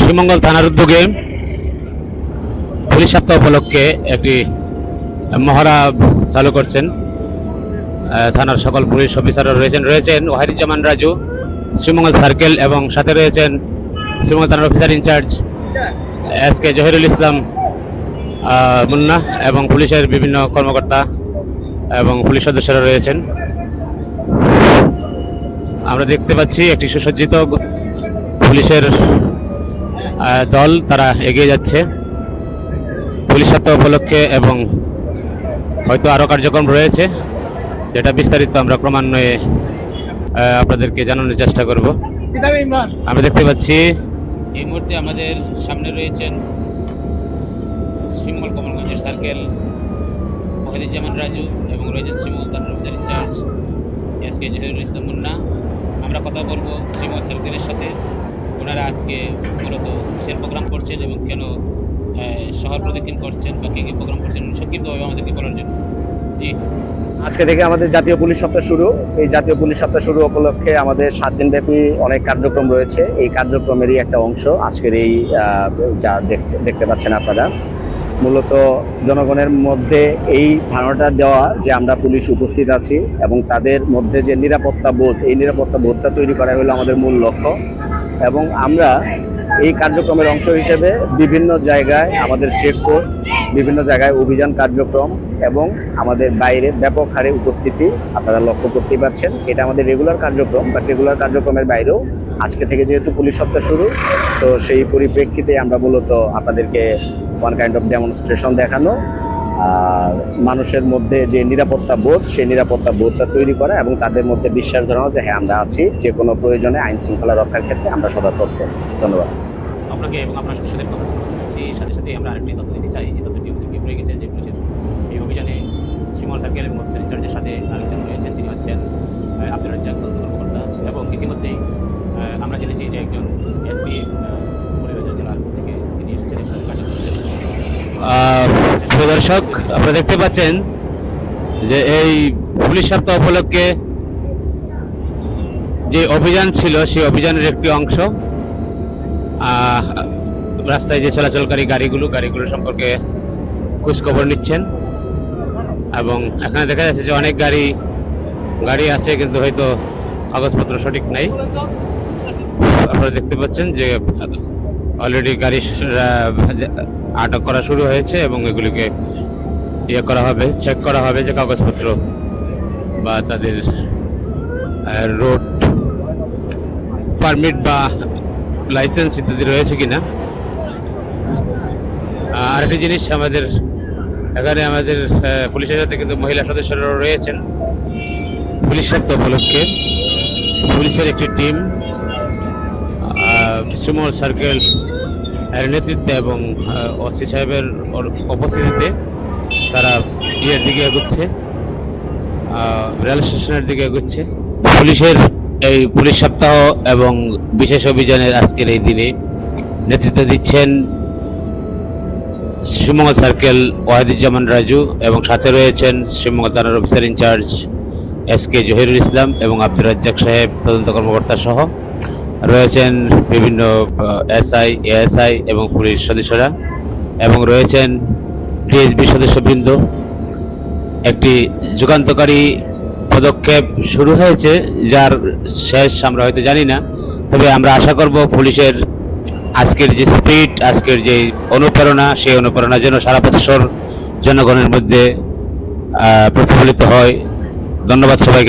শ্রীমঙ্গল থানার উদ্যোগে পুলিশ সপ্তাহ উপলক্ষে একটি মহড়া চালু করছেন। থানার সকল পুলিশ অফিসাররা রয়েছেন ওয়াহিদুজ্জামান রাজু, শ্রীমঙ্গল সার্কেল, এবং সাথে রয়েছেন শ্রীমঙ্গল থানার অফিসার ইনচার্জ এসকে জহিরুল ইসলাম মুন্না, এবং পুলিশের বিভিন্ন কর্মকর্তা এবং পুলিশ সদস্যরা রয়েছেন। আমরা দেখতে পাচ্ছি একটি সুসজ্জিত পুলিশের দল, তারা এগিয়ে যাচ্ছে পুলিশ সপ্তাহ উপলক্ষে, এবং হয়তো আরও কার্যক্রম রয়েছে, যেটা বিস্তারিত আমরা ক্রমান্বয়ে আপনাদেরকে জানানোর চেষ্টা করব। আমরা দেখতে পাচ্ছি এই মুহূর্তে আমাদের সামনে রয়েছেন শ্রীমঙ্গল কমলগঞ্জের সার্কেল ওয়াহিদুজ্জামান রাজু, এবং রয়েছেন শ্রীমঙ্গল থানার অফিসার ইনচার্জ এসকে জহিরুল ইসলাম মুন্না। আমরা কথা বলবো শ্রীমঙ্গল সার্কেলের সাথে, ওনারা আজকে মূলত কিসের প্রোগ্রাম করছেন এবং কেন শহর প্রদক্ষিণ করছেন বা কে প্রোগ্রাম করছেন সংক্ষিপ্তভাবে আমাদেরকে বলার জন্য। জি, আজকে থেকে আমাদের জাতীয় পুলিশ সপ্তাহ শুরু। এই জাতীয় পুলিশ সপ্তাহ শুরু উপলক্ষে আমাদের 7 দিনব্যাপী অনেক কার্যক্রম রয়েছে। এই কার্যক্রমেরই একটা অংশ আজকের এই যা দেখতে পাচ্ছেন আপনারা। মূলত জনগণের মধ্যে এই ধারণাটা দেওয়া যে আমরা পুলিশ উপস্থিত আছি এবং তাদের মধ্যে যে নিরাপত্তা বোধ, এই নিরাপত্তা বোধটা তৈরি করা হলো আমাদের মূল লক্ষ্য। এবং আমরা এই কার্যক্রমের অংশ হিসেবে বিভিন্ন জায়গায় আমাদের চেকপোস্ট, বিভিন্ন জায়গায় অভিযান কার্যক্রম এবং আমাদের বাইরে ব্যাপক হারে উপস্থিতি আপনারা লক্ষ্য করতেই পারছেন। এটা আমাদের রেগুলার কার্যক্রম, বাট রেগুলার কার্যক্রমের বাইরেও আজকে থেকে যেহেতু পুলিশ সপ্তাহ শুরু, তো সেই পরিপ্রেক্ষিতে আমরা মূলত আপনাদেরকে ওয়ান কাইন্ড অফ ডেমনস্ট্রেশন দেখানো, আর মানুষের মধ্যে যে নিরাপত্তা বোধ, সেই নিরাপত্তা বোধটা তৈরি করা এবং তাদের মধ্যে বিশ্বাস জানানো যে হ্যাঁ আমরা আছি, যে কোনো প্রয়োজনে আইন শৃঙ্খলা রক্ষার ক্ষেত্রে আমরা সদা তৎপর। ধন্যবাদ আপনাকে এবং আপনার সাথে কথা বলছি। সাথে সাথে আমরা আরেকটি তথ্য দিতে চাই, যে তথ্যটি আমাদেরকে পড়ে গেছে যে পুলিশের এই অভিযানে শ্রীমঙ্গল সার্কেলের মধ্যে ইনচার্জের সাথে আরেকজন রয়েছেন, তিনি হচ্ছেন আব্দুর রাজ্জাক কর্মকর্তা, এবং ইতিমধ্যেই আমরা জেনেছি যে একজন এসপি জেলার থেকে তিনি এসেছেন। দর্শক, আপনারা দেখতে পাচ্ছেন যে এই পুলিশ সপ্তাহ উপলক্ষে যে অভিযান ছিল, সেই অভিযানের একটি অংশ রাস্তায় যে চলাচলকারী গাড়িগুলো সম্পর্কে খোঁজখবর নিচ্ছেন। এবং এখানে দেখা যাচ্ছে যে অনেক গাড়ি আছে, কিন্তু হয়তো কাগজপত্র সঠিক নাই। আপনারা দেখতে পাচ্ছেন যে অলরেডি গাড়ি আটক করা শুরু হয়েছে এবং এগুলিকে করা হবে, চেক করা হবে যে কাগজপত্র বা তাদের রোড পারমিট বা লাইসেন্স ইত্যাদি রয়েছে কিনা। আরেকটি জিনিস, এখানে আমাদের পুলিশের সাথে কিন্তু মহিলা সদস্যরাও রয়েছেন। পুলিশ সপ্তাহ উপলক্ষে পুলিশের একটি টিম শ্রীমঙ্গল সার্কেল এর নেতৃত্বে এবং ওসি সাহেবের উপস্থিতিতে তারা দিকে এগোচ্ছে, রেল স্টেশনের দিকে এগোচ্ছে। পুলিশের এই পুলিশ সপ্তাহ এবং বিশেষ অভিযানের আজকের এই দিনে নেতৃত্ব দিচ্ছেন শ্রীমঙ্গল সার্কেল ওয়াহিদুজ্জামান রাজু, এবং সাথে রয়েছেন শ্রীমঙ্গল থানার অফিসার ইনচার্জ এসকে জহিরুল ইসলাম এবং আব্দুর রাজ্জাক সাহেব তদন্ত কর্মকর্তা সহ রয়েছেন বিভিন্ন এসআই, এএসআই এবং পুলিশ সদস্যরা, এবং রয়েছেন ডিএসবি সদস্যবৃন্দ। একটি যুগান্তকারী পদক্ষেপ শুরু হয়েছে, যার শেষ আমরা হয়তো জানি না, তবে আমরা আশা করব পুলিশের আজকের যে স্পিড, আজকের যে অনুপ্রেরণা, সেই অনুপ্রেরণা যেন সারা বছর জনগণের মধ্যে প্রতিফলিত হয়। ধন্যবাদ সবাইকে।